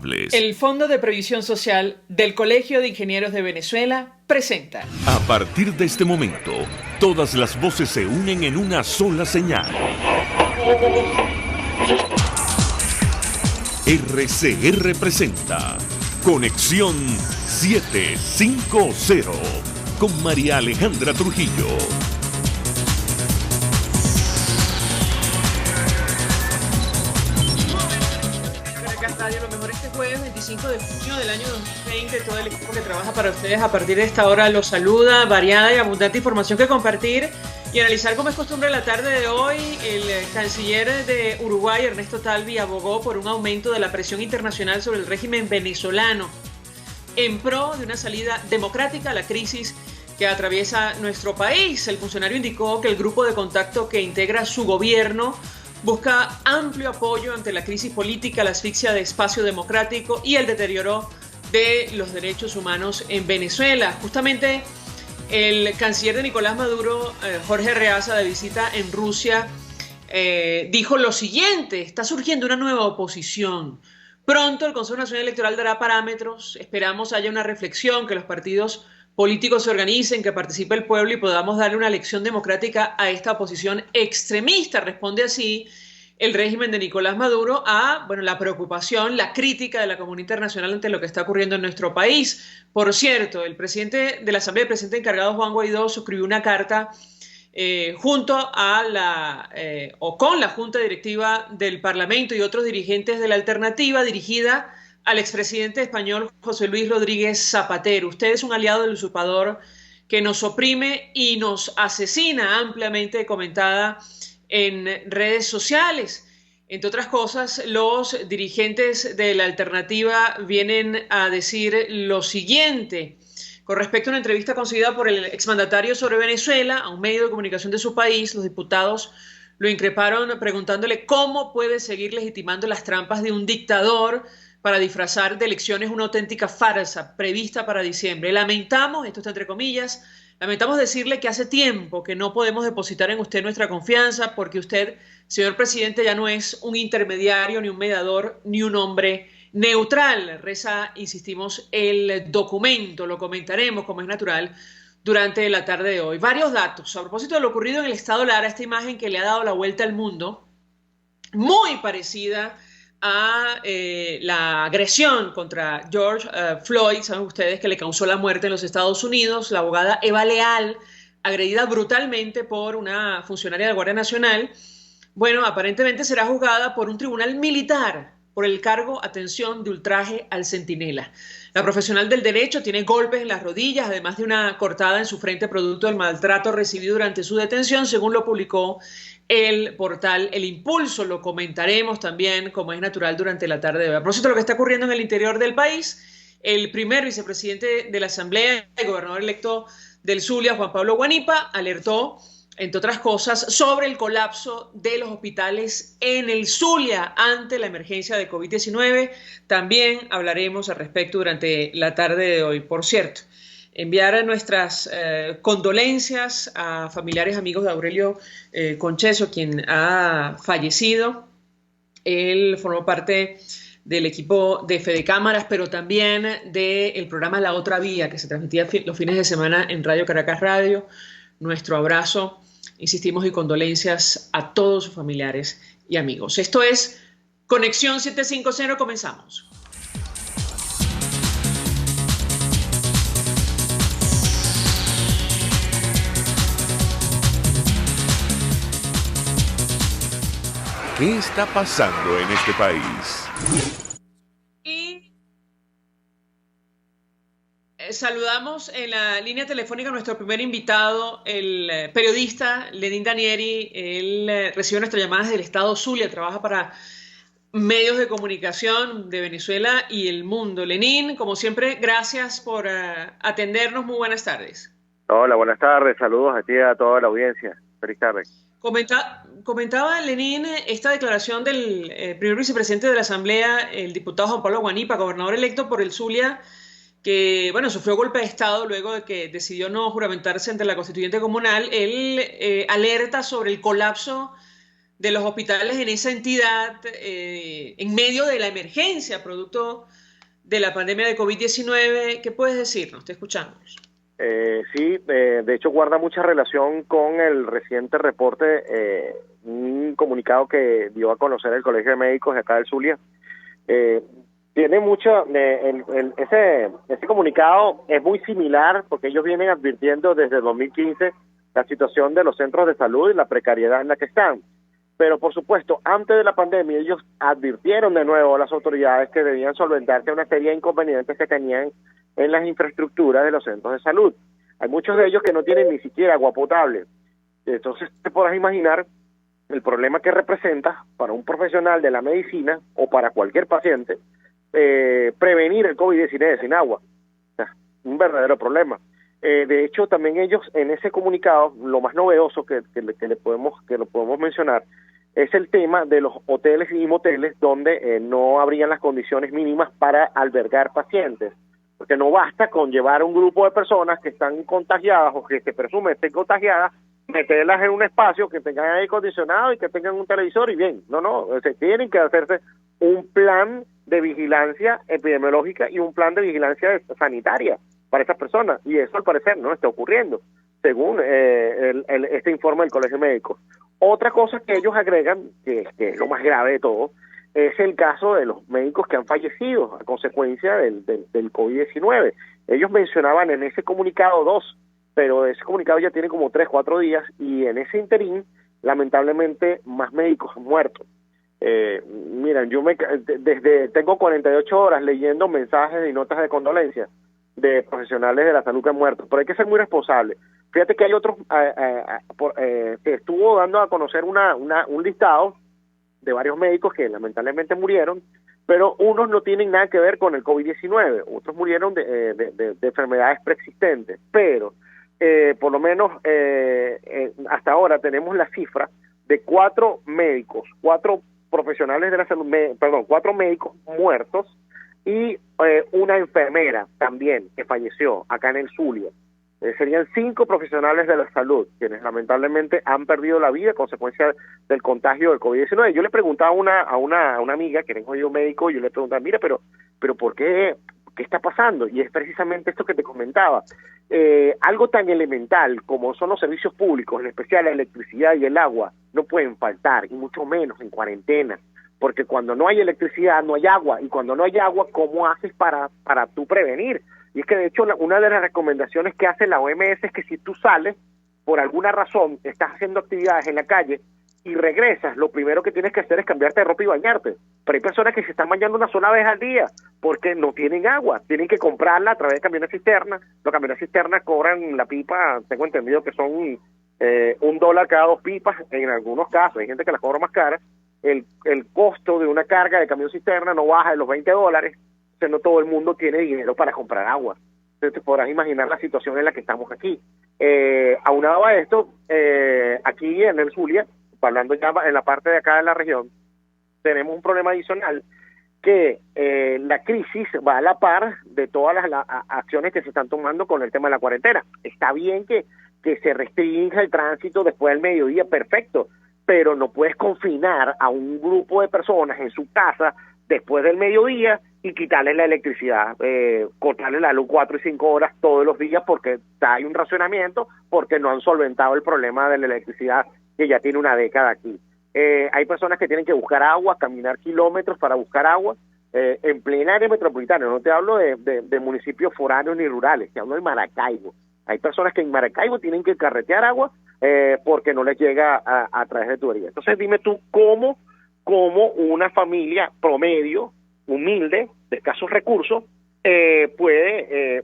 El Fondo de Previsión Social del Colegio de Ingenieros de Venezuela presenta. A partir de este momento, todas las voces se unen en una sola señal. RCR presenta Conexión 750 con María Alejandra Trujillo. Lo mejor este jueves 25 de junio del año 2020. Todo el equipo que trabaja para ustedes a partir de esta hora los saluda. Variada y abundante información que compartir y analizar, como es costumbre la tarde de hoy. El canciller de Uruguay, Ernesto Talvi, abogó por un aumento de la presión internacional sobre el régimen venezolano en pro de una salida democrática a la crisis que atraviesa nuestro país. El funcionario indicó que el grupo de contacto que integra su gobierno busca amplio apoyo ante la crisis política, la asfixia de espacio democrático y el deterioro de los derechos humanos en Venezuela. Justamente el canciller de Nicolás Maduro, Jorge Arreaza, de visita en Rusia, dijo lo siguiente: está surgiendo una nueva oposición. Pronto el Consejo Nacional Electoral dará parámetros, esperamos haya una reflexión, que los partidos políticos se organicen, que participe el pueblo y podamos darle una lección democrática a esta oposición extremista. Responde así el régimen de Nicolás Maduro a la preocupación, la crítica de la comunidad internacional ante lo que está ocurriendo en nuestro país. Por cierto, el presidente de la Asamblea, el presidente encargado Juan Guaidó, suscribió una carta junto a con la Junta Directiva del Parlamento y otros dirigentes de la alternativa, dirigida al expresidente español José Luis Rodríguez Zapatero. Usted es un aliado del usurpador que nos oprime y nos asesina, ampliamente comentada en redes sociales. Entre otras cosas, los dirigentes de la alternativa vienen a decir lo siguiente con respecto a una entrevista concedida por el exmandatario sobre Venezuela a un medio de comunicación de su país. Los diputados lo increparon preguntándole cómo puede seguir legitimando las trampas de un dictador para disfrazar de elecciones una auténtica farsa prevista para diciembre. Lamentamos, esto está entre comillas, lamentamos decirle que hace tiempo que no podemos depositar en usted nuestra confianza, porque usted, señor presidente, ya no es un intermediario, ni un mediador, ni un hombre neutral. Reza, insistimos, el documento. Lo comentaremos, como es natural, durante la tarde de hoy. Varios datos a propósito de lo ocurrido en el estado Lara, esta imagen que le ha dado la vuelta al mundo, muy parecida a la agresión contra George Floyd. Saben ustedes que le causó la muerte en los Estados Unidos. La abogada Eva Leal, agredida brutalmente por una funcionaria de la Guardia Nacional, aparentemente será juzgada por un tribunal militar por el cargo, atención, de ultraje al centinela. La profesional del derecho tiene golpes en las rodillas, además de una cortada en su frente producto del maltrato recibido durante su detención, según lo publicó el portal El Impulso. Lo comentaremos también, como es natural, durante la tarde de hoy. A propósito de lo que está ocurriendo en el interior del país, el primer vicepresidente de la Asamblea y gobernador electo del Zulia, Juan Pablo Guanipa, alertó, entre otras cosas, sobre el colapso de los hospitales en el Zulia ante la emergencia de COVID-19. También hablaremos al respecto durante la tarde de hoy. Por cierto, enviar nuestras condolencias a familiares, amigos de Aurelio Concheso, quien ha fallecido. Él formó parte del equipo de Fede Cámaras, pero también del programa La Otra Vía, que se transmitía los fines de semana en Radio Caracas Radio. Nuestro abrazo, insistimos, y condolencias a todos sus familiares y amigos. Esto es Conexión 750, comenzamos. ¿Qué está pasando en este país? Y saludamos en la línea telefónica a nuestro primer invitado, el periodista Lenín Danieri. Él recibe nuestras llamadas del estado Zulia, trabaja para medios de comunicación de Venezuela y el mundo. Lenín, como siempre, gracias por atendernos. Muy buenas tardes. Hola, buenas tardes. Saludos a ti y a toda la audiencia. Feliz tarde. Comentaba Lenín esta declaración del primer vicepresidente de la Asamblea, el diputado Juan Pablo Guanipa, gobernador electo por el Zulia, que sufrió golpe de Estado luego de que decidió no juramentarse ante la Constituyente Comunal. Él alerta sobre el colapso de los hospitales en esa entidad en medio de la emergencia producto de la pandemia de COVID-19. ¿Qué puedes decirnos? Te escuchamos. Sí, de hecho guarda mucha relación con el reciente reporte, un comunicado que dio a conocer el Colegio de Médicos de acá del Zulia. Tiene mucho, ese comunicado es muy similar porque ellos vienen advirtiendo desde 2015 la situación de los centros de salud y la precariedad en la que están. Pero por supuesto, antes de la pandemia ellos advirtieron de nuevo a las autoridades que debían solventarse una serie de inconvenientes que tenían en las infraestructuras de los centros de salud. Hay muchos de ellos que no tienen ni siquiera agua potable. Entonces te podrás imaginar el problema que representa para un profesional de la medicina o para cualquier paciente prevenir el COVID-19 sin agua. O sea, un verdadero problema. De hecho, también ellos en ese comunicado, lo más novedoso que lo podemos mencionar, es el tema de los hoteles y moteles donde no habrían las condiciones mínimas para albergar pacientes. Porque no basta con llevar un grupo de personas que están contagiadas o que se presume estén contagiadas, meterlas en un espacio que tengan aire acondicionado y que tengan un televisor y bien. No, se tienen que hacerse un plan de vigilancia epidemiológica y un plan de vigilancia sanitaria para esas personas, y eso al parecer no está ocurriendo, según este informe del Colegio Médico. Otra cosa que ellos agregan, que es lo más grave de todo, es el caso de los médicos que han fallecido a consecuencia del COVID-19. Ellos mencionaban en ese comunicado 2, pero ese comunicado ya tiene como 3, 4 días, y en ese interín, lamentablemente, más médicos han muerto. Miren, tengo 48 horas leyendo mensajes y notas de condolencia de profesionales de la salud que han muerto, pero hay que ser muy responsable. Fíjate que hay otros que estuvo dando a conocer un listado de varios médicos que lamentablemente murieron, pero unos no tienen nada que ver con el COVID-19, otros murieron de enfermedades preexistentes, pero por lo menos hasta ahora tenemos la cifra de 4 profesionales de la salud, 4 médicos muertos y una enfermera también que falleció acá en el Zulia. Serían 5 profesionales de la salud quienes lamentablemente han perdido la vida a consecuencia del contagio del COVID-19. Yo le preguntaba a una amiga que era ingeniero médico, y yo le preguntaba, mira, pero ¿por qué está pasando? Y es precisamente esto que te comentaba. Algo tan elemental como son los servicios públicos, en especial la electricidad y el agua, no pueden faltar, y mucho menos en cuarentena. Porque cuando no hay electricidad, no hay agua, y cuando no hay agua, ¿cómo haces para tú prevenir? Y es que de hecho una de las recomendaciones que hace la OMS es que si tú sales, por alguna razón, estás haciendo actividades en la calle y regresas, lo primero que tienes que hacer es cambiarte de ropa y bañarte. Pero hay personas que se están bañando una sola vez al día porque no tienen agua, tienen que comprarla a través de camiones cisterna. Los camiones cisterna cobran la pipa, tengo entendido que son $1 cada 2 pipas en algunos casos, hay gente que las cobra más caras. El costo de una carga de camión cisterna no baja de los $20, o sea, no todo el mundo tiene dinero para comprar agua. Entonces te podrás imaginar la situación en la que estamos aquí. Aunado a esto, aquí en el Zulia, hablando ya en la parte de acá de la región, tenemos un problema adicional, que la crisis va a la par de todas las acciones que se están tomando con el tema de la cuarentena. Está bien que se restrinja el tránsito después del mediodía, perfecto, pero no puedes confinar a un grupo de personas en su casa después del mediodía y quitarles la electricidad, cortarles la luz 4 y 5 horas todos los días porque hay un racionamiento, porque no han solventado el problema de la electricidad que ya tiene una década aquí. Hay personas que tienen que buscar agua, caminar kilómetros para buscar agua, en plena área metropolitana. No te hablo de municipios foráneos ni rurales, te hablo de Maracaibo. Hay personas que en Maracaibo tienen que carretear agua porque no les llega a través de tubería. Entonces dime tú cómo una familia promedio, humilde, de escasos recursos, puede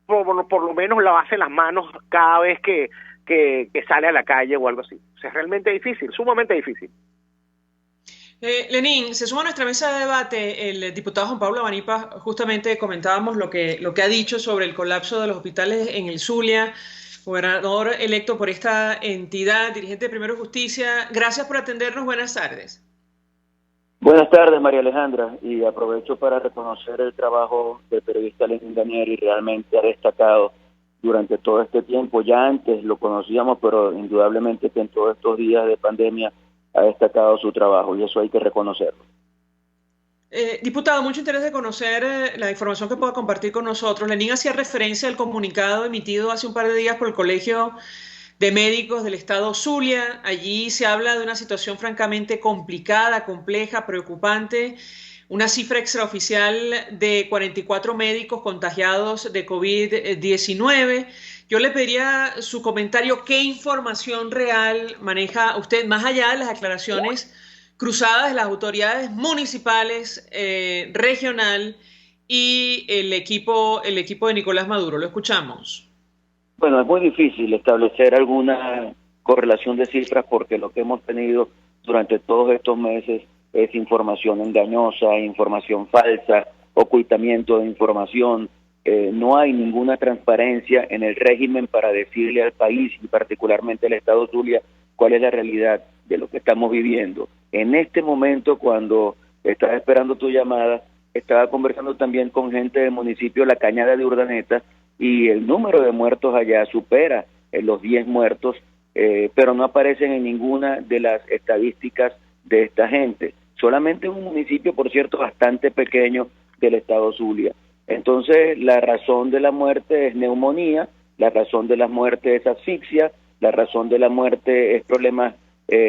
por lo menos lavarse las manos cada vez que sale a la calle o algo así. O sea, es realmente difícil, sumamente difícil. Lenín, se suma a nuestra mesa de debate el diputado Juan Pablo Abanipa. Justamente comentábamos lo que ha dicho sobre el colapso de los hospitales en el Zulia, gobernador electo por esta entidad, dirigente de Primero Justicia. Gracias por atendernos, buenas tardes. Buenas tardes, María Alejandra, y aprovecho para reconocer el trabajo del periodista Lenín Daniel, y realmente ha destacado durante todo este tiempo. Ya antes lo conocíamos, pero indudablemente que en todos estos días de pandemia ha destacado su trabajo y eso hay que reconocerlo. Diputado, mucho interés de conocer la información que pueda compartir con nosotros. Lenín hacía referencia al comunicado emitido hace un par de días por el Colegio de Médicos del Estado Zulia. Allí se habla de una situación francamente complicada, compleja, preocupante. Una cifra extraoficial de 44 médicos contagiados de COVID-19. Yo le pediría su comentario. ¿Qué información real maneja usted, más allá de las aclaraciones cruzadas de las autoridades municipales, regional y el equipo de Nicolás Maduro? Lo escuchamos. Bueno, es muy difícil establecer alguna correlación de cifras porque lo que hemos tenido durante todos estos meses es información engañosa, información falsa, ocultamiento de información. No hay ninguna transparencia en el régimen para decirle al país y particularmente al Estado Zulia cuál es la realidad de lo que estamos viviendo. En este momento, cuando estaba esperando tu llamada, estaba conversando también con gente del municipio La Cañada de Urdaneta y el número de muertos allá supera los 10 muertos, pero no aparecen en ninguna de las estadísticas de esta gente. Solamente en un municipio, por cierto, bastante pequeño del Estado Zulia. Entonces, la razón de la muerte es neumonía, la razón de la muerte es asfixia, la razón de la muerte es problemas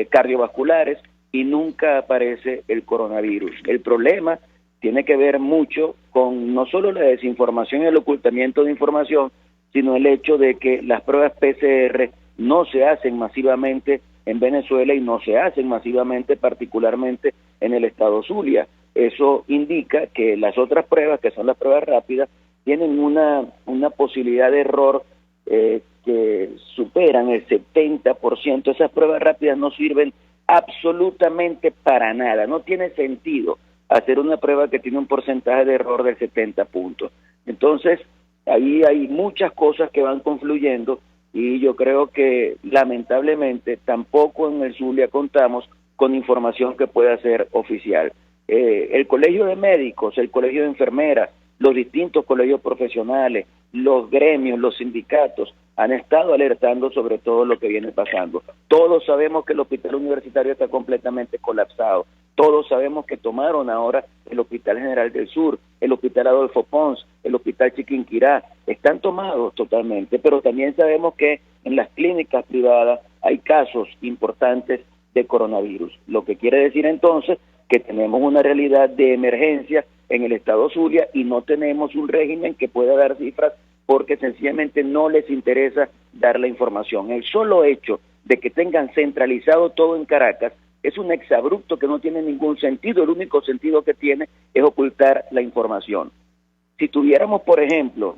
cardiovasculares y nunca aparece el coronavirus. El problema tiene que ver mucho con no solo la desinformación y el ocultamiento de información, sino el hecho de que las pruebas PCR no se hacen masivamente en Venezuela y no se hacen masivamente particularmente en el Estado Zulia. Eso indica que las otras pruebas, que son las pruebas rápidas, tienen una posibilidad de error que superan el 70%. Esas pruebas rápidas no sirven absolutamente para nada. No tiene sentido hacer una prueba que tiene un porcentaje de error del 70 puntos. Entonces, ahí hay muchas cosas que van confluyendo y yo creo que lamentablemente tampoco en el Zulia contamos con información que pueda ser oficial. El Colegio de Médicos, el Colegio de Enfermeras, los distintos colegios profesionales, los gremios, los sindicatos han estado alertando sobre todo lo que viene pasando. Todos sabemos que el hospital universitario está completamente colapsado. Todos sabemos que tomaron ahora el Hospital General del Sur, el Hospital Adolfo Pons, el Hospital Chiquinquirá. Están tomados totalmente, pero también sabemos que en las clínicas privadas hay casos importantes de coronavirus. Lo que quiere decir entonces que tenemos una realidad de emergencia en el Estado Zulia y no tenemos un régimen que pueda dar cifras porque sencillamente no les interesa dar la información. El solo hecho de que tengan centralizado todo en Caracas es un exabrupto que no tiene ningún sentido. El único sentido que tiene es ocultar la información. Si tuviéramos, por ejemplo,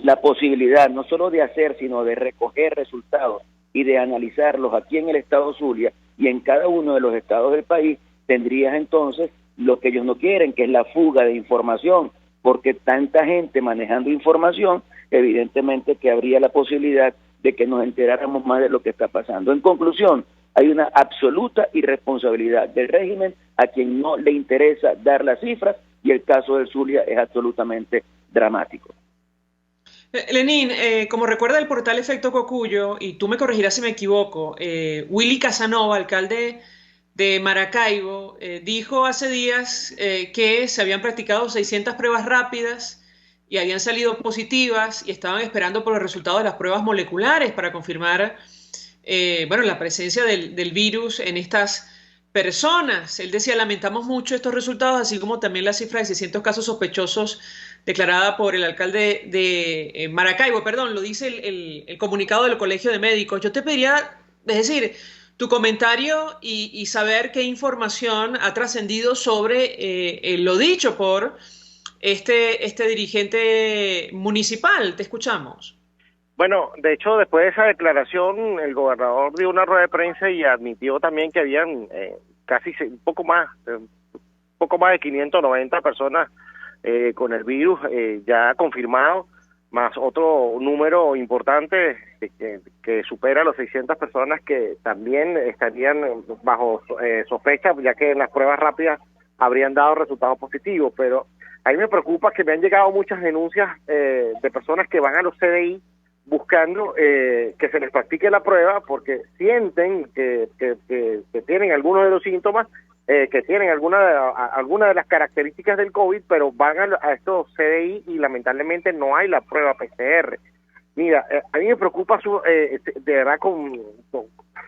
la posibilidad no solo de hacer, sino de recoger resultados y de analizarlos aquí en el Estado Zulia y en cada uno de los estados del país, tendrías entonces lo que ellos no quieren, que es la fuga de información, porque tanta gente manejando información, evidentemente que habría la posibilidad de que nos enteráramos más de lo que está pasando. En conclusión, hay una absoluta irresponsabilidad del régimen a quien no le interesa dar las cifras y el caso del Zulia es absolutamente dramático. Lenín, como recuerda el portal Efecto Cocuyo, y tú me corregirás si me equivoco, Willy Casanova, alcalde de Maracaibo, dijo hace días que se habían practicado 600 pruebas rápidas y habían salido positivas y estaban esperando por los resultados de las pruebas moleculares para confirmar la presencia del virus en estas personas. Él decía, lamentamos mucho estos resultados, así como también la cifra de 600 casos sospechosos declarada por el alcalde de Maracaibo. Perdón, lo dice el comunicado del Colegio de Médicos. Yo te pediría, es decir, tu comentario y saber qué información ha trascendido sobre lo dicho por este dirigente municipal. Te escuchamos. Bueno, de hecho, después de esa declaración, el gobernador dio una rueda de prensa y admitió también que habían un poco más de 590 personas con el virus ya confirmado, más otro número importante que supera los 600 personas que también estarían bajo sospecha, ya que en las pruebas rápidas habrían dado resultados positivos. Pero a mí me preocupa que me han llegado muchas denuncias de personas que van a los CDI buscando que se les practique la prueba porque sienten que tienen algunos de los síntomas, que tienen alguna de las características del COVID, pero van a estos CDI y lamentablemente no hay la prueba PCR. Mira, a mí me preocupa de verdad con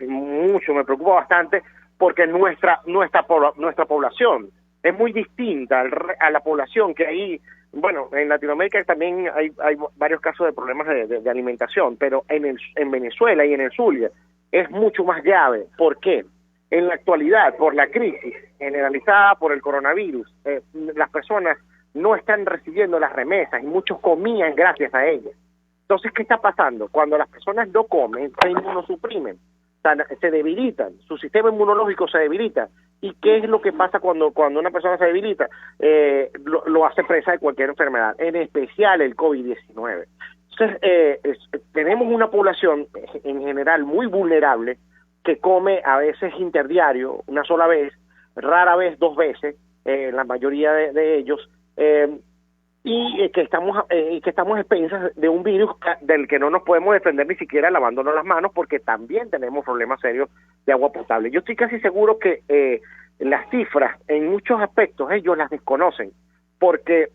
mucho, me preocupa bastante porque nuestra población es muy distinta a la población que hay. Bueno, en Latinoamérica también hay varios casos de problemas de alimentación, pero en Venezuela y en el Zulia es mucho más grave. ¿Por qué? En la actualidad, por la crisis generalizada por el coronavirus, las personas no están recibiendo las remesas y muchos comían gracias a ellas. Entonces, ¿qué está pasando? Cuando las personas no comen, se inmunosuprimen, se debilitan, su sistema inmunológico se debilita. ¿Y qué es lo que pasa cuando una persona se debilita? Lo hace presa de cualquier enfermedad, en especial el COVID-19. Entonces, tenemos una población en general muy vulnerable que come a veces interdiario, una sola vez, rara vez 2 veces, la mayoría de ellos, y que estamos expensas de un virus del que no nos podemos defender ni siquiera lavándonos las manos, porque también tenemos problemas serios de agua potable. Yo estoy casi seguro que las cifras, en muchos aspectos, ellos las desconocen, porque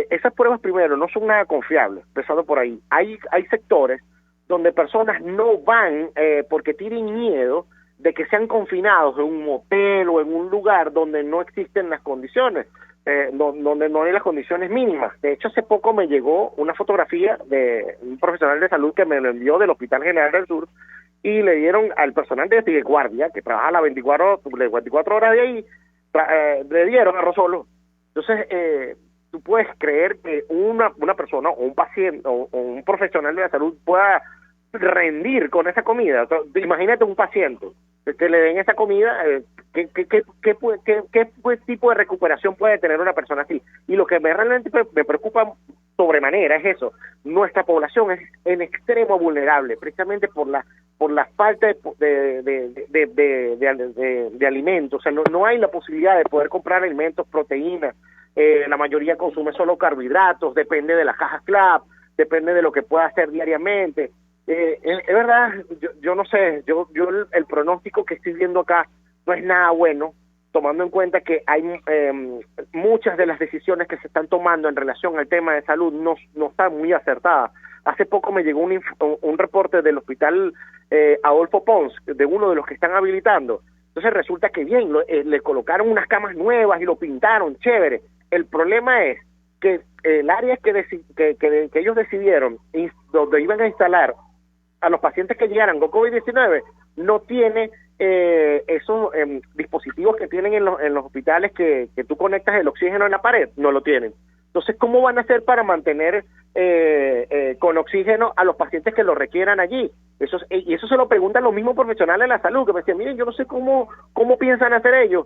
esas pruebas, primero, no son nada confiables, empezando por ahí. Hay sectores donde personas no van porque tienen miedo de que sean confinados en un motel o en un lugar donde no existen las condiciones, donde no hay las condiciones mínimas. De hecho, hace poco me llegó una fotografía de un profesional de salud que me lo envió del Hospital General del Sur, y le dieron al personal de guardia, que trabaja las 24 horas de ahí, le dieron arroz solo. Entonces, tú puedes creer que una persona o un paciente o un profesional de la salud pueda rendir con esa comida. Entonces, imagínate un paciente que le den esa comida, ¿qué tipo de recuperación puede tener una persona así? Y lo que realmente me preocupa sobremanera es eso. Nuestra población es en extremo vulnerable, precisamente por la falta de alimentos. O sea, no hay la posibilidad de poder comprar alimentos, proteínas. La mayoría consume solo carbohidratos, depende de las cajas CLAP, depende de lo que pueda hacer diariamente. Es verdad, yo no sé, yo el pronóstico que estoy viendo acá no es nada bueno, tomando en cuenta que hay muchas de las decisiones que se están tomando en relación al tema de salud no están muy acertadas. Hace poco me llegó un reporte del hospital Adolfo Pons, de uno de los que están habilitando. Entonces resulta que bien, le colocaron unas camas nuevas y lo pintaron, chévere. El problema es que el área que ellos decidieron, donde iban a instalar a los pacientes que llegaran con COVID-19, no tiene esos dispositivos que tienen en los hospitales que tú conectas el oxígeno en la pared, no lo tienen. Entonces, ¿cómo van a hacer para mantener con oxígeno a los pacientes que lo requieran allí? Y eso se lo preguntan los mismos profesionales de la salud, que me decían, miren, yo no sé cómo piensan hacer ellos,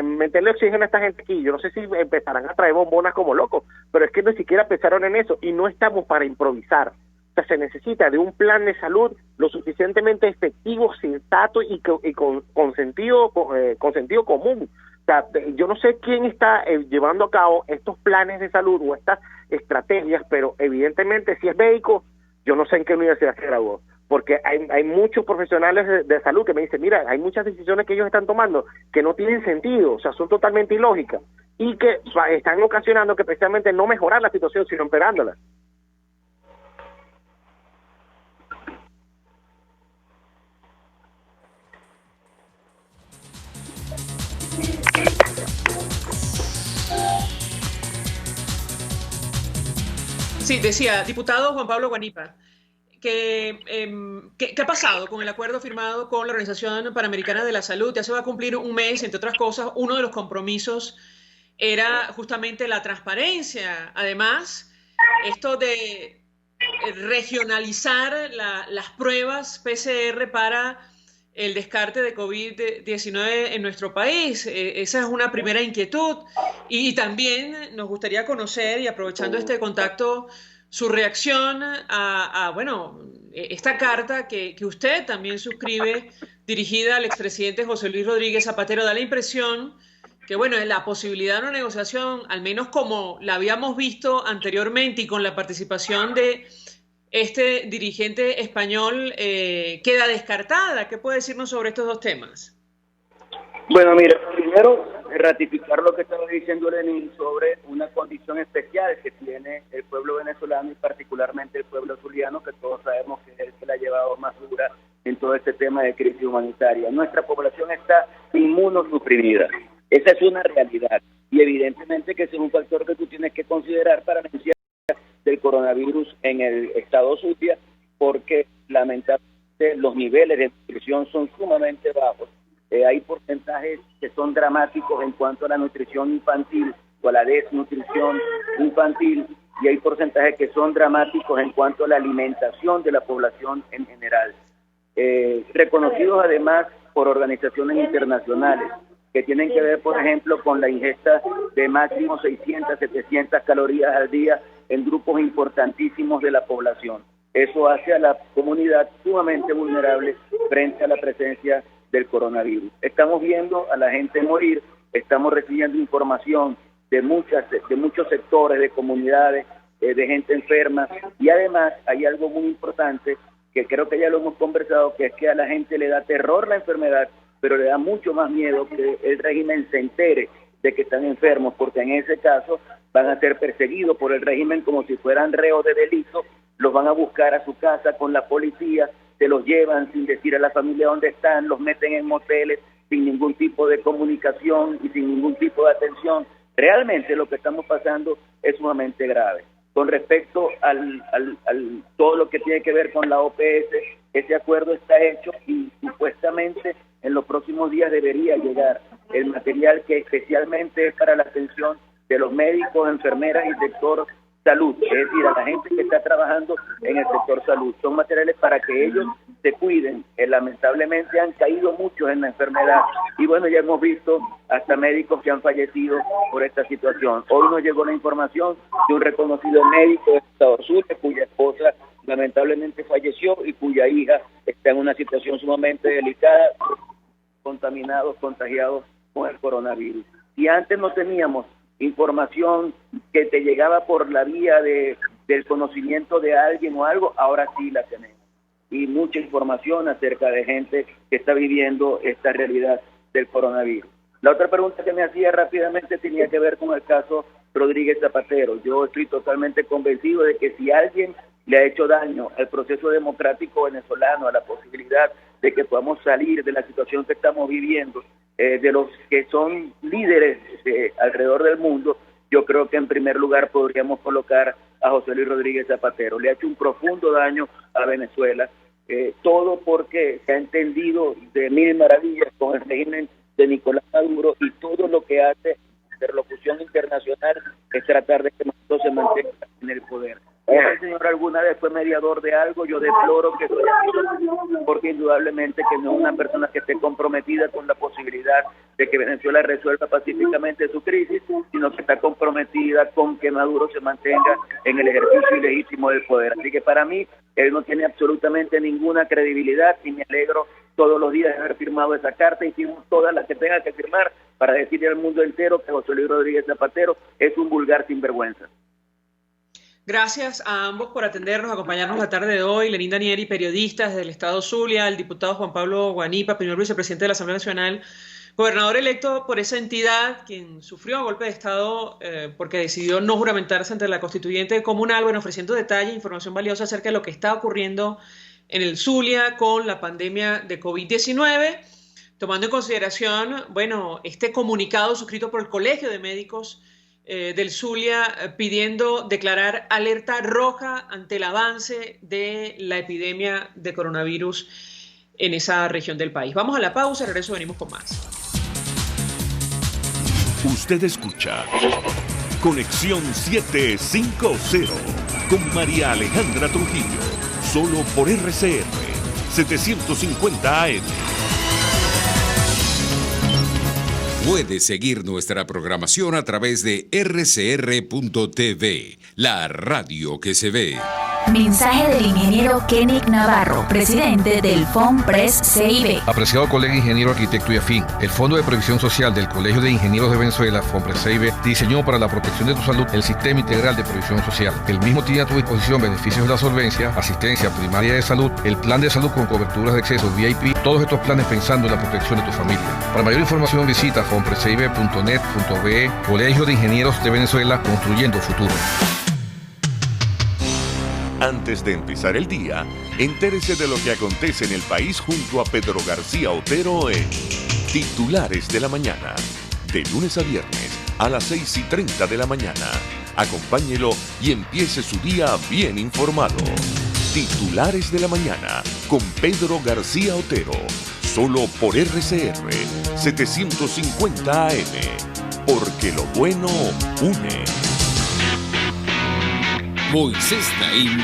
meterle oxígeno a esta gente aquí. Yo no sé si empezarán a traer bombonas como locos, pero es que ni siquiera pensaron en eso, y no estamos para improvisar. O sea, se necesita de un plan de salud lo suficientemente efectivo, sensato y con sentido común. O sea, yo no sé quién está llevando a cabo estos planes de salud o estas estrategias, pero evidentemente si es médico, yo no sé en qué universidad se graduó, porque hay muchos profesionales de salud que me dicen, mira, hay muchas decisiones que ellos están tomando que no tienen sentido, o sea, son totalmente ilógicas y que están ocasionando que precisamente no mejorar la situación, sino empeorándola. Sí, decía, diputado Juan Pablo Guanipa, ¿qué ha pasado con el acuerdo firmado con la Organización Panamericana de la Salud? Ya se va a cumplir un mes, entre otras cosas, uno de los compromisos era justamente la transparencia. Además, esto de regionalizar las pruebas PCR para el descarte de COVID-19 en nuestro país. Esa es una primera inquietud. Y también nos gustaría conocer, y aprovechando este contacto, su reacción a esta carta que usted también suscribe, dirigida al expresidente José Luis Rodríguez Zapatero. Da la impresión que, la posibilidad de una negociación, al menos como la habíamos visto anteriormente y con la participación de este dirigente español queda descartada. ¿Qué puede decirnos sobre estos dos temas? Bueno, mira, primero ratificar lo que estaba diciendo Lenín sobre una condición especial que tiene el pueblo venezolano y particularmente el pueblo zuliano, que todos sabemos que es el que la ha llevado más dura en todo este tema de crisis humanitaria. Nuestra población está inmunosuprimida. Esa es una realidad y evidentemente que ese es un factor que tú tienes que considerar para la incidencia del coronavirus en el estado Zulia, porque lamentablemente los niveles de nutrición son sumamente bajos. Hay porcentajes que son dramáticos en cuanto a la nutrición infantil o a la desnutrición infantil, y hay porcentajes que son dramáticos en cuanto a la alimentación de la población en general. Reconocidos además por organizaciones internacionales que tienen que ver, por ejemplo, con la ingesta de máximo 600, 700 calorías al día en grupos importantísimos de la población. Eso hace a la comunidad sumamente vulnerable frente a la presencia del coronavirus. Estamos viendo a la gente morir, estamos recibiendo información de muchos sectores, de comunidades, de gente enferma, y además hay algo muy importante que creo que ya lo hemos conversado, que es que a la gente le da terror la enfermedad, pero le da mucho más miedo que el régimen se entere de que están enfermos, porque en ese caso van a ser perseguidos por el régimen como si fueran reos de delito, los van a buscar a su casa con la policía, se los llevan sin decir a la familia dónde están, los meten en moteles sin ningún tipo de comunicación y sin ningún tipo de atención. Realmente lo que estamos pasando es sumamente grave. Con respecto al todo lo que tiene que ver con la OPS, ese acuerdo está hecho y supuestamente en los próximos días debería llegar el material que especialmente es para la atención de los médicos, enfermeras y sector salud, es decir, a la gente que está trabajando en el sector salud. Son materiales para que ellos se cuiden. Lamentablemente han caído muchos en la enfermedad y bueno, ya hemos visto hasta médicos que han fallecido por esta situación. Hoy nos llegó la información de un reconocido médico de Estado Zulia cuya esposa lamentablemente falleció y cuya hija está en una situación sumamente delicada, contagiados con el coronavirus. Si antes no teníamos información que te llegaba por la vía del conocimiento de alguien o algo, ahora sí la tenemos. Y mucha información acerca de gente que está viviendo esta realidad del coronavirus. La otra pregunta que me hacía rápidamente tenía que ver con el caso Rodríguez Zapatero. Yo estoy totalmente convencido de que si alguien le ha hecho daño al proceso democrático venezolano, a la posibilidad de que podamos salir de la situación que estamos viviendo, de los que son líderes alrededor del mundo, yo creo que en primer lugar podríamos colocar a José Luis Rodríguez Zapatero. Le ha hecho un profundo daño a Venezuela, todo porque se ha entendido de mil maravillas con el régimen de Nicolás Maduro, y todo lo que hace interlocución internacional es tratar de que Maduro se mantenga en el poder. El señor alguna vez fue mediador de algo, yo deploro que eso haya sido, porque indudablemente que no es una persona que esté comprometida con la posibilidad de que Venezuela resuelva pacíficamente su crisis, sino que está comprometida con que Maduro se mantenga en el ejercicio ilegítimo del poder. Así que para mí, él no tiene absolutamente ninguna credibilidad y me alegro todos los días de haber firmado esa carta y firmo todas las que tenga que firmar para decirle al mundo entero que José Luis Rodríguez Zapatero es un vulgar sinvergüenza. Gracias a ambos por atendernos, acompañarnos la tarde de hoy. Lenín Danieri, periodista desde el Estado Zulia, el diputado Juan Pablo Guanipa, primer vicepresidente de la Asamblea Nacional, gobernador electo por esa entidad, quien sufrió un golpe de Estado porque decidió no juramentarse ante la constituyente comunal, bueno, ofreciendo detalles e información valiosa acerca de lo que está ocurriendo en el Zulia con la pandemia de COVID-19, tomando en consideración, bueno, este comunicado suscrito por el Colegio de Médicos del Zulia pidiendo declarar alerta roja ante el avance de la epidemia de coronavirus en esa región del país. Vamos a la pausa, regreso, venimos con más. Usted escucha Conexión 750 con María Alejandra Trujillo, solo por RCR 750 AM. Puede seguir nuestra programación a través de rcr.tv, la radio que se ve. Mensaje del ingeniero Kenick Navarro, presidente del FOMPRES CIB. Apreciado colega ingeniero, arquitecto y afín, el Fondo de Previsión Social del Colegio de Ingenieros de Venezuela, FOMPRES CIB, diseñó para la protección de tu salud el Sistema Integral de Previsión Social. El mismo tiene a tu disposición beneficios de la solvencia, asistencia primaria de salud, el plan de salud con coberturas de acceso VIP, todos estos planes pensando en la protección de tu familia. Para mayor información visita fomprescibe.net.be. Colegio de Ingenieros de Venezuela, construyendo futuro. Antes de empezar el día, entérese de lo que acontece en el país junto a Pedro García Otero en Titulares de la Mañana, de lunes a viernes a las 6:30 de la mañana. Acompáñelo y empiece su día bien informado. Titulares de la Mañana con Pedro García Otero, solo por RCR 750 AM, porque lo bueno une. Moisés Naim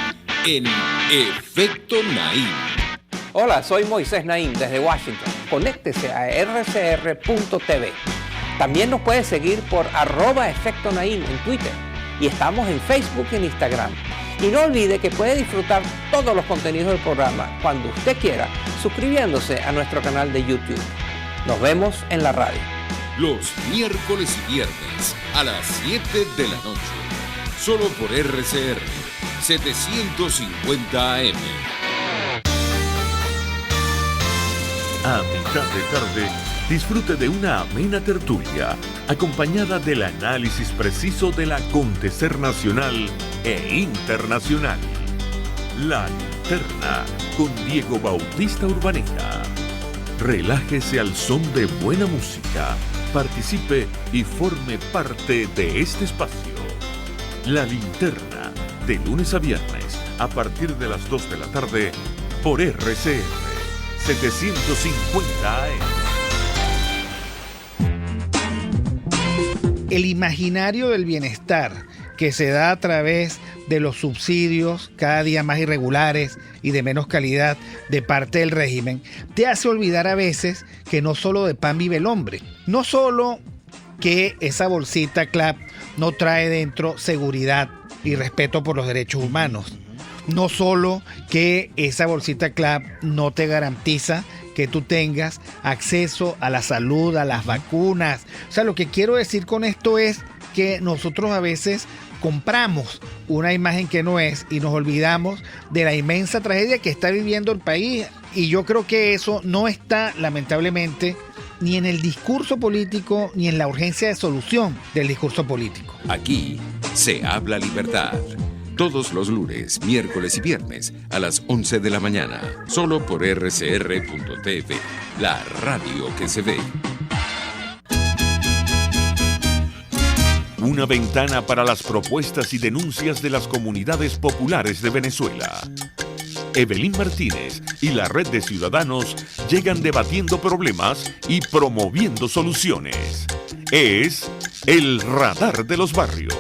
en Efecto Naim. Hola, soy Moisés Naim desde Washington. Conéctese a rcr.tv. También nos puede seguir por @Efecto Naim en Twitter. Y estamos en Facebook y en Instagram. Y no olvide que puede disfrutar todos los contenidos del programa cuando usted quiera, suscribiéndose a nuestro canal de YouTube. Nos vemos en la radio. Los miércoles y viernes a las 7 de la noche. Solo por RCR 750 AM. A mitad de tarde, disfrute de una amena tertulia, acompañada del análisis preciso del acontecer nacional e internacional. La Linterna, con Diego Bautista Urbaneta. Relájese al son de buena música, participe y forme parte de este espacio. La Linterna, de lunes a viernes, a partir de las 2 de la tarde, por RCR 750 AM. El imaginario del bienestar que se da a través de los subsidios cada día más irregulares y de menos calidad de parte del régimen, te hace olvidar a veces que no solo de pan vive el hombre, no solo que esa bolsita CLAP no trae dentro seguridad y respeto por los derechos humanos. No solo que esa bolsita CLAP no te garantiza que tú tengas acceso a la salud, a las vacunas. O sea, lo que quiero decir con esto es que nosotros a veces compramos una imagen que no es y nos olvidamos de la inmensa tragedia que está viviendo el país. Y yo creo que eso no está, lamentablemente, ni en el discurso político, ni en la urgencia de solución del discurso político. Aquí se habla libertad. Todos los lunes, miércoles y viernes a las 11 de la mañana. Solo por rcr.tv, la radio que se ve. Una ventana para las propuestas y denuncias de las comunidades populares de Venezuela. Evelyn Martínez y la Red de Ciudadanos llegan debatiendo problemas y promoviendo soluciones. Es el Radar de los Barrios.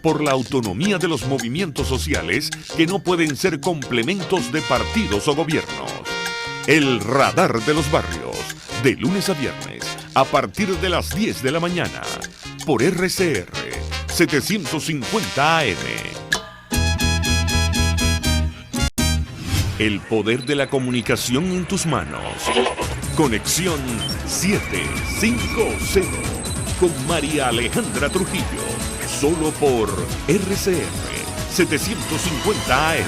Por la autonomía de los movimientos sociales que no pueden ser complementos de partidos o gobiernos. El Radar de los Barrios, de lunes a viernes, a partir de las 10 de la mañana, por RCR 750 AM. El poder de la comunicación en tus manos. Conexión 750 con María Alejandra Trujillo. Solo por RCR 750 AM.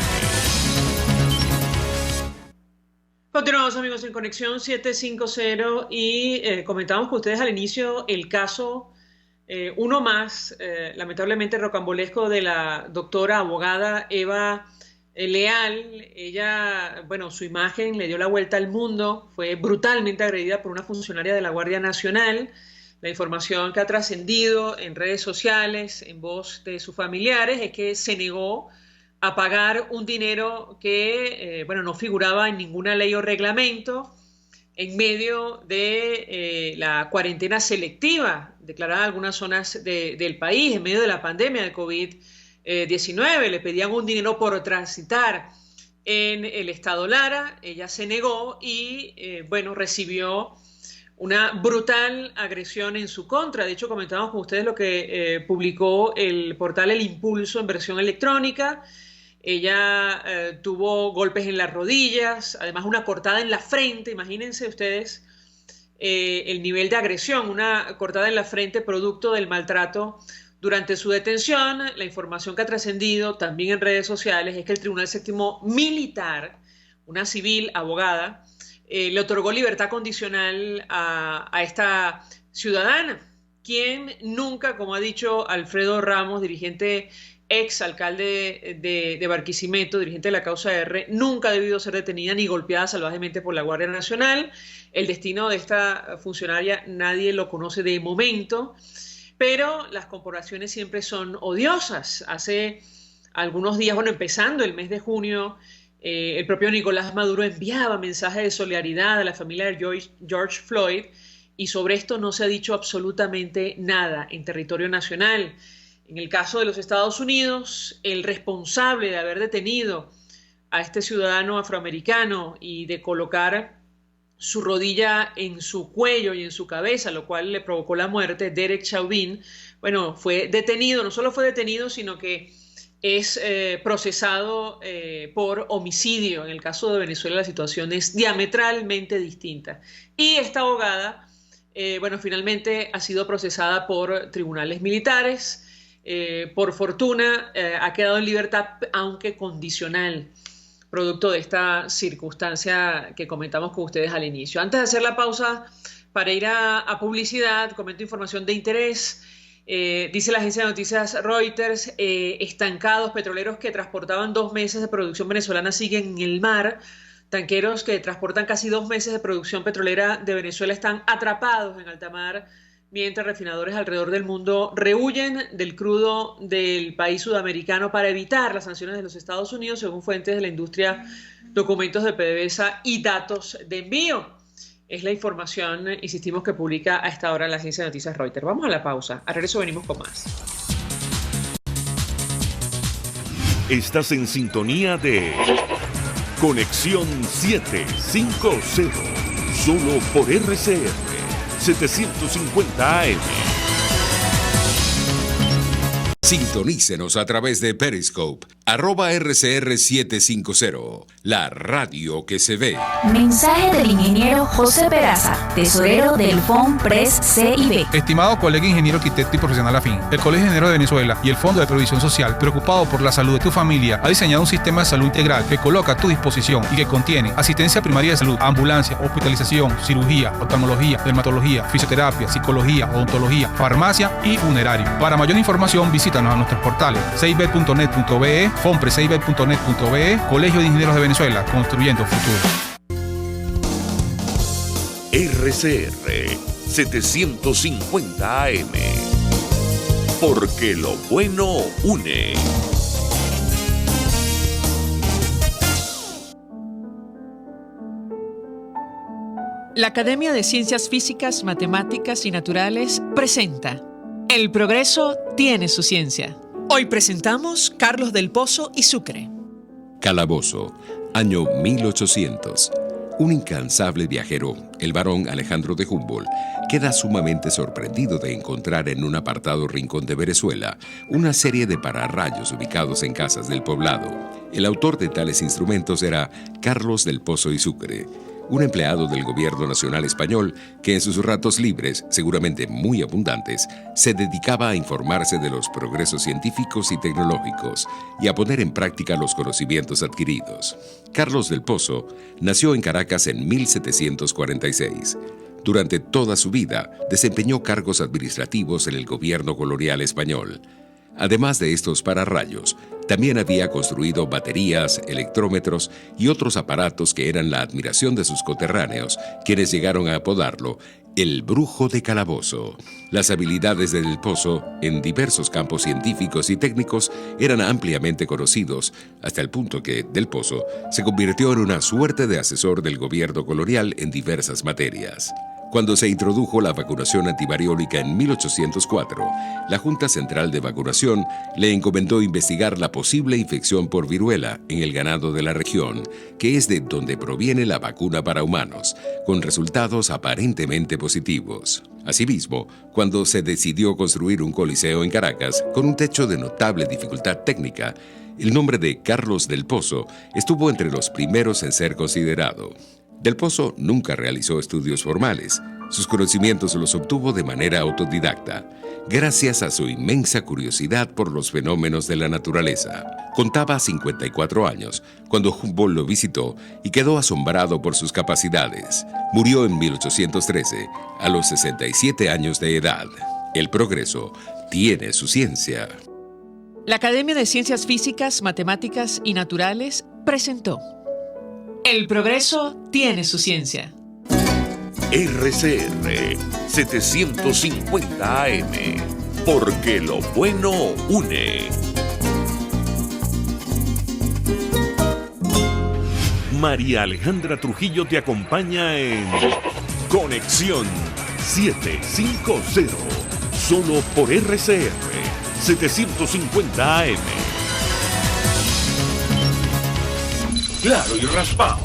Continuamos, amigos, en Conexión 750 y comentábamos con ustedes al inicio el caso, uno más, lamentablemente rocambolesco, de la doctora abogada Eva Leal. Ella, bueno, su imagen le dio la vuelta al mundo, fue brutalmente agredida por una funcionaria de la Guardia Nacional. La información que ha trascendido en redes sociales, en voz de sus familiares, es que se negó a pagar un dinero que, no figuraba en ninguna ley o reglamento en medio de la cuarentena selectiva declarada en algunas zonas del país, en medio de la pandemia de COVID-19. Le pedían un dinero por transitar en el estado Lara. Ella se negó y, recibió una brutal agresión en su contra. De hecho, comentábamos con ustedes lo que publicó el portal El Impulso en versión electrónica, Ella tuvo golpes en las rodillas, además una cortada en la frente. Imagínense ustedes el nivel de agresión, una cortada en la frente producto del maltrato durante su detención. La información que ha trascendido también en redes sociales es que el Tribunal Séptimo Militar, una civil abogada, le otorgó libertad condicional a esta ciudadana, quien nunca, como ha dicho Alfredo Ramos, dirigente ex alcalde de Barquisimeto, dirigente de la causa R, nunca ha debido ser detenida ni golpeada salvajemente por la Guardia Nacional. El destino de esta funcionaria nadie lo conoce de momento, pero las comparaciones siempre son odiosas. Hace algunos días, empezando el mes de junio, el propio Nicolás Maduro enviaba mensajes de solidaridad a la familia de George Floyd, y sobre esto no se ha dicho absolutamente nada en territorio nacional. En el caso de los Estados Unidos, el responsable de haber detenido a este ciudadano afroamericano y de colocar su rodilla en su cuello y en su cabeza, lo cual le provocó la muerte, Derek Chauvin, fue detenido. No solo fue detenido, sino que es procesado por homicidio. En el caso de Venezuela la situación es diametralmente distinta. Y esta abogada, finalmente ha sido procesada por tribunales militares. Por fortuna ha quedado en libertad, aunque condicional, producto de esta circunstancia que comentamos con ustedes al inicio. Antes de hacer la pausa para ir a publicidad, comento información de interés. Dice la agencia de noticias Reuters, estancados, petroleros que transportaban 2 meses de producción venezolana siguen en el mar. Tanqueros que transportan casi 2 meses de producción petrolera de Venezuela están atrapados en alta mar, mientras refinadores alrededor del mundo rehuyen del crudo del país sudamericano para evitar las sanciones de los Estados Unidos, según fuentes de la industria, documentos de PDVSA y datos de envío. Es la información, insistimos, que publica a esta hora la agencia de noticias Reuters. Vamos a la pausa. A regreso venimos con más. Estás en sintonía de Conexión 750, solo por RCR 750 AM. Sintonícenos a través de Periscope, @RCR750, la radio que se ve. Mensaje del ingeniero José Peraza, tesorero del FOMPRES CIB. Estimado colega ingeniero, arquitecto y profesional afín, el Colegio de Ingenieros de Venezuela y el Fondo de Previsión Social, preocupado por la salud de tu familia, ha diseñado un sistema de salud integral que coloca a tu disposición y que contiene asistencia primaria de salud, ambulancia, hospitalización, cirugía, oftalmología, dermatología, fisioterapia, psicología, odontología, farmacia y funerario. Para mayor información, visítanos a nuestros portales cib.net.be, fomprescib.net.be, Colegio de Ingenieros de Venezuela, construyendo futuro. RCR 750 AM, porque lo bueno une. La Academia de Ciencias Físicas, Matemáticas y Naturales presenta El progreso tiene su ciencia. Hoy presentamos Carlos del Pozo y Sucre. Calabozo, año 1800. Un incansable viajero, el barón Alejandro de Humboldt, queda sumamente sorprendido de encontrar en un apartado rincón de Venezuela una serie de pararrayos ubicados en casas del poblado. El autor de tales instrumentos era Carlos del Pozo y Sucre, un empleado del gobierno nacional español que en sus ratos libres, seguramente muy abundantes, se dedicaba a informarse de los progresos científicos y tecnológicos y a poner en práctica los conocimientos adquiridos. Carlos del Pozo nació en Caracas en 1746. Durante toda su vida desempeñó cargos administrativos en el gobierno colonial español. Además de estos pararrayos, también había construido baterías, electrómetros y otros aparatos que eran la admiración de sus coterráneos, quienes llegaron a apodarlo el Brujo de Calabozo. Las habilidades de Del Pozo en diversos campos científicos y técnicos eran ampliamente conocidos, hasta el punto que Del Pozo se convirtió en una suerte de asesor del gobierno colonial en diversas materias. Cuando se introdujo la vacunación antivariólica en 1804, la Junta Central de Vacunación le encomendó investigar la posible infección por viruela en el ganado de la región, que es de donde proviene la vacuna para humanos, con resultados aparentemente positivos. Asimismo, cuando se decidió construir un coliseo en Caracas, con un techo de notable dificultad técnica, el nombre de Carlos del Pozo estuvo entre los primeros en ser considerado. Del Pozo nunca realizó estudios formales. Sus conocimientos los obtuvo de manera autodidacta, gracias a su inmensa curiosidad por los fenómenos de la naturaleza. Contaba 54 años cuando Humboldt lo visitó y quedó asombrado por sus capacidades. Murió en 1813, a los 67 años de edad. El progreso tiene su ciencia. La Academia de Ciencias Físicas, Matemáticas y Naturales presentó El progreso tiene su ciencia. RCR 750 AM, porque lo bueno une. María Alejandra Trujillo te acompaña en Conexión 750, solo por RCR 750 AM. Claro y raspado.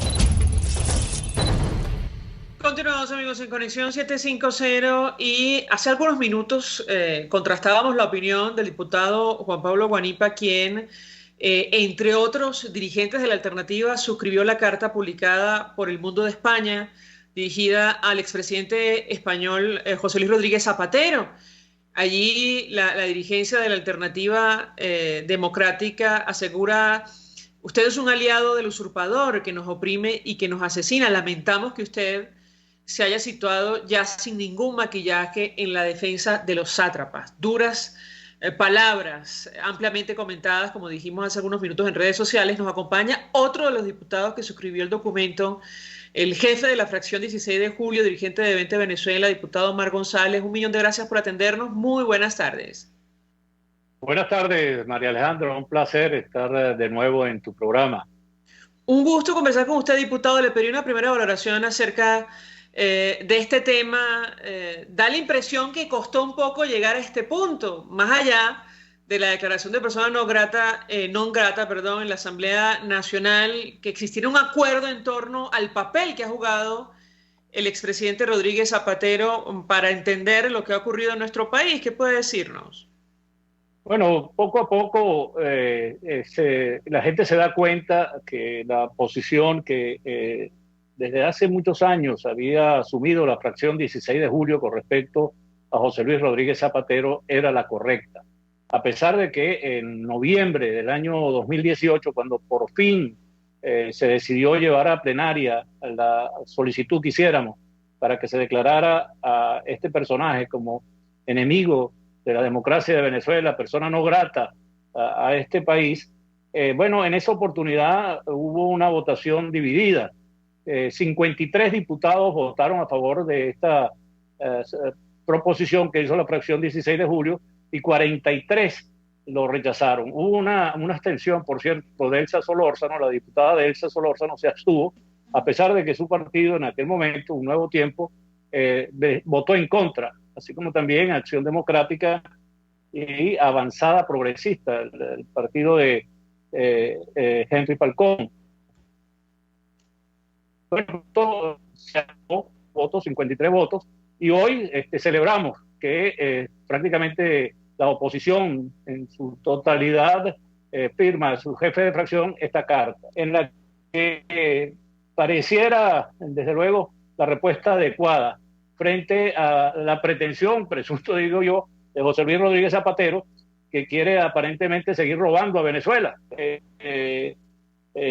Continuamos, amigos, en Conexión 750 y hace algunos minutos contrastábamos la opinión del diputado Juan Pablo Guanipa, quien, entre otros dirigentes de la alternativa, suscribió la carta publicada por El Mundo de España, dirigida al expresidente español José Luis Rodríguez Zapatero. Allí la dirigencia de la alternativa democrática asegura: usted es un aliado del usurpador que nos oprime y que nos asesina. Lamentamos que usted se haya situado ya sin ningún maquillaje en la defensa de los sátrapas. Duras palabras, ampliamente comentadas, como dijimos hace algunos minutos en redes sociales. Nos acompaña otro de los diputados que suscribió el documento, el jefe de la fracción 16 de julio, dirigente de 20 Venezuela, diputado Omar González. 1.000.000 de gracias por atendernos. Muy buenas tardes. Buenas tardes, María Alejandra. Un placer estar de nuevo en tu programa. Un gusto conversar con usted, diputado. Le pedí una primera valoración acerca de este tema. Da la impresión que costó un poco llegar a este punto, más allá de la declaración de persona non grata en la Asamblea Nacional, que existiera un acuerdo en torno al papel que ha jugado el expresidente Rodríguez Zapatero para entender lo que ha ocurrido en nuestro país. ¿Qué puede decirnos? Bueno, poco a poco la gente se da cuenta que la posición que desde hace muchos años había asumido la fracción 16 de julio con respecto a José Luis Rodríguez Zapatero era la correcta. A pesar de que en noviembre del año 2018, cuando por fin se decidió llevar a plenaria la solicitud que hiciéramos para que se declarara a este personaje como enemigo de la democracia de Venezuela, persona no grata a este país, bueno, en esa oportunidad hubo una votación dividida. 53 diputados votaron a favor de esta proposición que hizo la fracción 16 de julio y 43 lo rechazaron. Hubo una abstención, por cierto, de Elsa Solórzano. La diputada de Elsa Solórzano se abstuvo, a pesar de que su partido en aquel momento, Un Nuevo Tiempo, votó en contra, así como también Acción Democrática y Avanzada Progresista, el partido de Henry Falcón. Bueno, todo se aprobó, 53 votos, y hoy celebramos que prácticamente la oposición en su totalidad firma a su jefe de fracción esta carta, en la que pareciera, desde luego, la respuesta adecuada frente a la pretensión, presunto digo yo, de José Luis Rodríguez Zapatero, que quiere aparentemente seguir robando a Venezuela.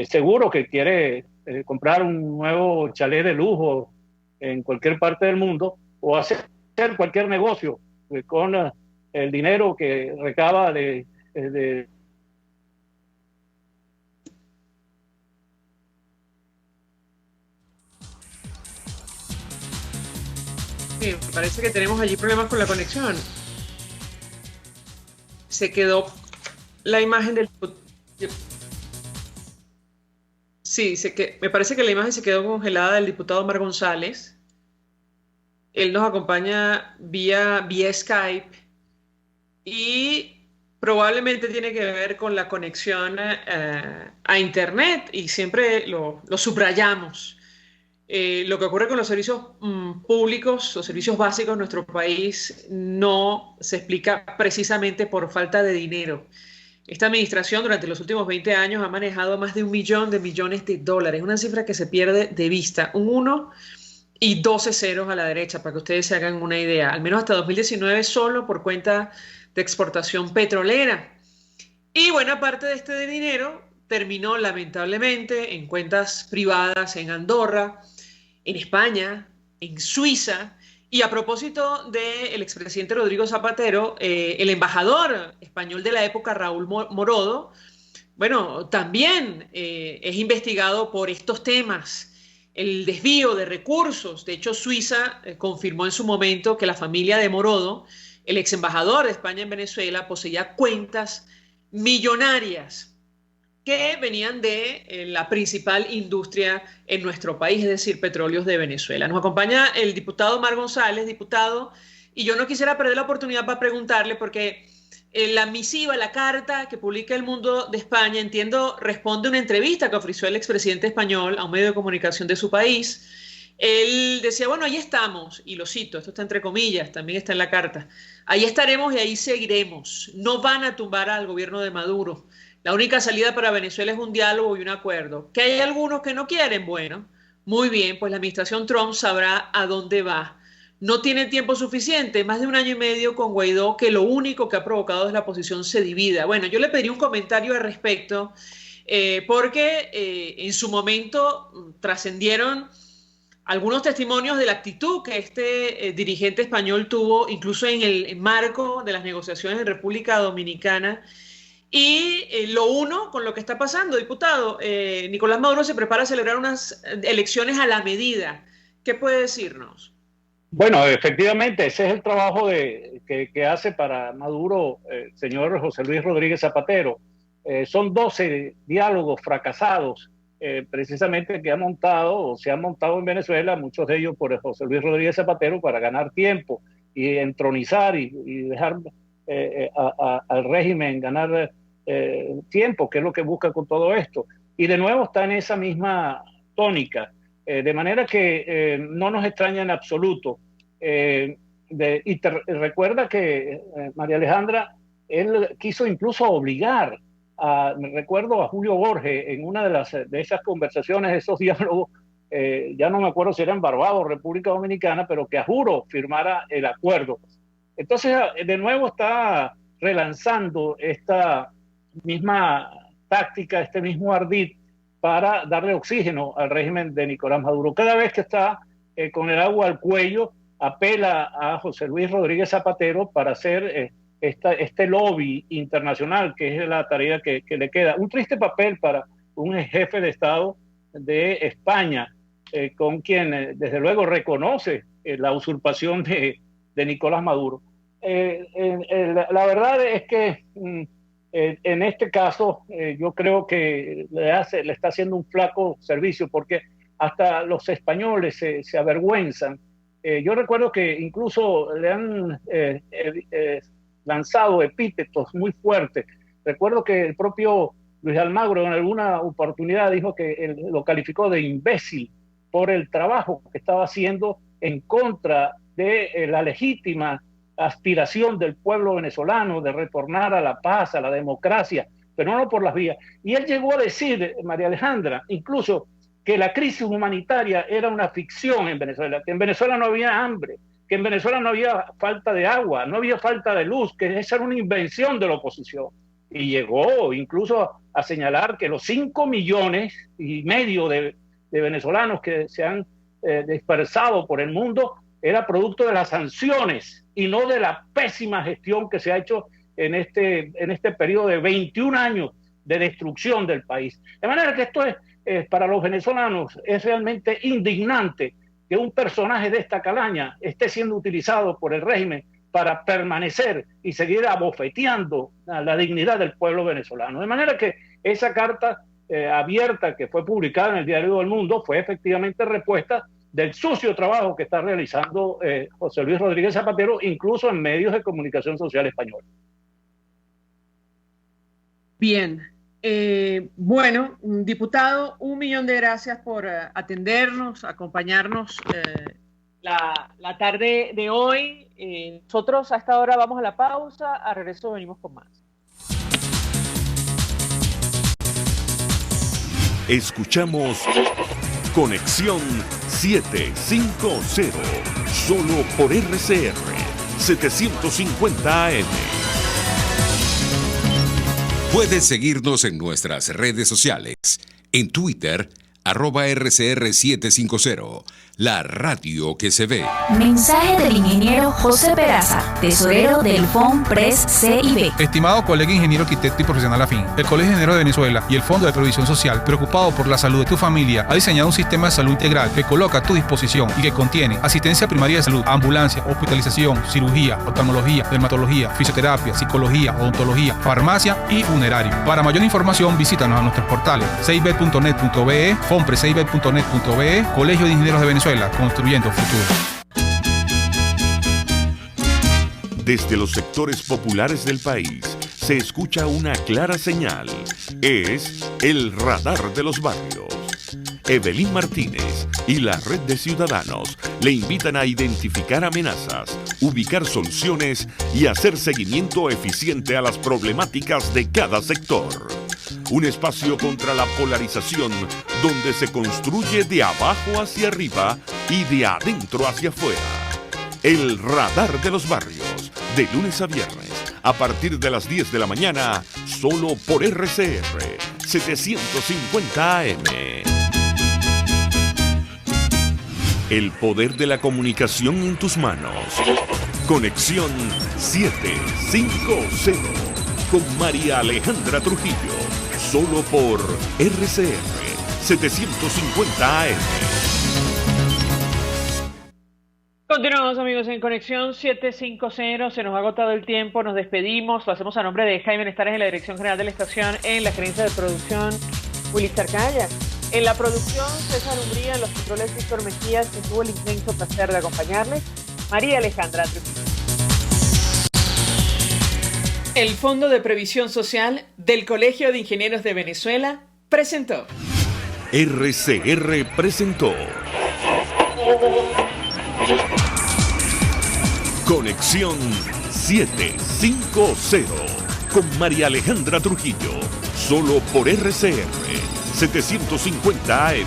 Seguro que quiere comprar un nuevo chalet de lujo en cualquier parte del mundo o hacer cualquier negocio con el dinero que recaba de Sí, parece que tenemos allí problemas con la conexión. Se quedó la imagen del... Sí, me parece que la imagen se quedó congelada del diputado Omar González. Él nos acompaña vía Skype y probablemente tiene que ver con la conexión a Internet, y siempre lo subrayamos. Lo que ocurre con los servicios públicos, los servicios básicos en nuestro país, no se explica precisamente por falta de dinero. Esta administración durante los últimos 20 años ha manejado más de 1 millón de millones de dólares, una cifra que se pierde de vista, un 1 y 12 ceros a la derecha, para que ustedes se hagan una idea, al menos hasta 2019 solo por cuenta de exportación petrolera. Y buena parte de este dinero terminó lamentablemente en cuentas privadas en Andorra, en España, en Suiza. Y a propósito del expresidente Rodrigo Zapatero, el embajador español de la época, Raúl Morodo, bueno, también es investigado por estos temas, el desvío de recursos. De hecho, Suiza confirmó en su momento que la familia de Morodo, el ex embajador de España en Venezuela, poseía cuentas millonarias que venían de la principal industria en nuestro país, es decir, Petróleos de Venezuela. Nos acompaña el diputado Omar González, diputado, y yo no quisiera perder la oportunidad para preguntarle, porque la misiva, la carta que publica El Mundo de España, entiendo, responde a una entrevista que ofreció el expresidente español a un medio de comunicación de su país. Él decía, bueno, ahí estamos, y lo cito, esto está entre comillas, también está en la carta, ahí estaremos y ahí seguiremos, no van a tumbar al gobierno de Maduro. La única salida para Venezuela es un diálogo y un acuerdo. ¿Que hay algunos que no quieren? Bueno, muy bien, pues la administración Trump sabrá a dónde va. No tiene tiempo suficiente, más de 1 año y medio con Guaidó, que lo único que ha provocado es la oposición se divida. Bueno, yo le pedí un comentario al respecto, porque en su momento trascendieron algunos testimonios de la actitud que este dirigente español tuvo, incluso en el marco de las negociaciones en República Dominicana. Y lo uno con lo que está pasando, diputado. Nicolás Maduro se prepara a celebrar unas elecciones a la medida. ¿Qué puede decirnos? Bueno, efectivamente, ese es el trabajo que hace para Maduro el señor José Luis Rodríguez Zapatero. Son 12 diálogos fracasados, precisamente que ha montado o se han montado en Venezuela, muchos de ellos por José Luis Rodríguez Zapatero, para ganar tiempo y entronizar y dejar al régimen ganar tiempo, que es lo que busca con todo esto. Y de nuevo está en esa misma tónica, de manera que no nos extraña en absoluto. Recuerda que María Alejandra, él quiso incluso obligar recuerdo a Julio Borges en una de esas conversaciones, esos diálogos, ya no me acuerdo si era en Barbados o República Dominicana, pero que a juro firmara el acuerdo. Entonces, de nuevo está relanzando esta misma táctica, este mismo ardid para darle oxígeno al régimen de Nicolás Maduro. Cada vez que está con el agua al cuello, apela a José Luis Rodríguez Zapatero para hacer este lobby internacional, que es la tarea que le queda. Un triste papel para un jefe de Estado de España, con quien desde luego reconoce la usurpación de Nicolás Maduro. La verdad es que en este caso yo creo que le está haciendo un flaco servicio, porque hasta los españoles se avergüenzan. Yo recuerdo que incluso le han lanzado epítetos muy fuertes. Recuerdo que el propio Luis Almagro en alguna oportunidad dijo que lo calificó de imbécil por el trabajo que estaba haciendo en contra de la legítima aspiración del pueblo venezolano de retornar a la paz, a la democracia, pero no por las vías. Y él llegó a decir, María Alejandra, incluso que la crisis humanitaria era una ficción en Venezuela, que en Venezuela no había hambre, que en Venezuela no había falta de agua, no había falta de luz, que esa era una invención de la oposición. Y llegó incluso a señalar que los 5,5 millones de venezolanos que se han dispersado por el mundo era producto de las sanciones y no de la pésima gestión que se ha hecho en este periodo de 21 años de destrucción del país. De manera que esto es para los venezolanos es realmente indignante que un personaje de esta calaña esté siendo utilizado por el régimen para permanecer y seguir abofeteando a la dignidad del pueblo venezolano. De manera que esa carta abierta que fue publicada en el Diario del Mundo fue efectivamente respuesta del sucio trabajo que está realizando José Luis Rodríguez Zapatero, incluso en medios de comunicación social españoles. Bien. Bueno, diputado, 1.000.000 de gracias por atendernos, acompañarnos la tarde de hoy. Nosotros a esta hora vamos a la pausa, a regreso venimos con más. Escuchamos Conexión 750, solo por RCR 750 AM. Puedes seguirnos en nuestras redes sociales. En Twitter, @RCR750, la radio que se ve. Mensaje del ingeniero José Peraza, tesorero del FOMPRES CIB. Estimado colega ingeniero arquitecto y profesional afín, el Colegio de Ingenieros de Venezuela y el Fondo de Previsión Social, preocupado por la salud de tu familia, ha diseñado un sistema de salud integral que coloca a tu disposición y que contiene asistencia primaria de salud, ambulancia, hospitalización, cirugía, oftalmología, dermatología, fisioterapia, psicología, odontología, farmacia y funerario. Para mayor información, visítanos a nuestros portales cib.net.be, fomprescib.net.be, Colegio de Ingenieros de Venezuela, construyendo futuro. Desde los sectores populares del país se escucha una clara señal. Es el radar de los barrios. Evelyn Martínez y la Red de Ciudadanos le invitan a identificar amenazas, ubicar soluciones y hacer seguimiento eficiente a las problemáticas de cada sector. Un espacio contra la polarización donde se construye de abajo hacia arriba y de adentro hacia afuera. El radar de los barrios, de lunes a viernes, a partir de las 10 de la mañana, solo por RCR 750 AM. El poder de la comunicación en tus manos. Conexión 750 con María Alejandra Trujillo, solo por RCR 750 AM. Continuamos, amigos, en Conexión 750. Se nos ha agotado el tiempo, nos despedimos. Lo hacemos a nombre de Jaime Nestares en la dirección general de la estación, en la gerencia de producción Willy Tarcaya, en la producción César Umbría, en los controles Víctor Mejías, que tuvo el inmenso placer de acompañarles, María Alejandra Trujillo. El Fondo de Previsión Social del Colegio de Ingenieros de Venezuela presentó. RCR presentó Conexión 750 con María Alejandra Trujillo, solo por RCR 750 AM.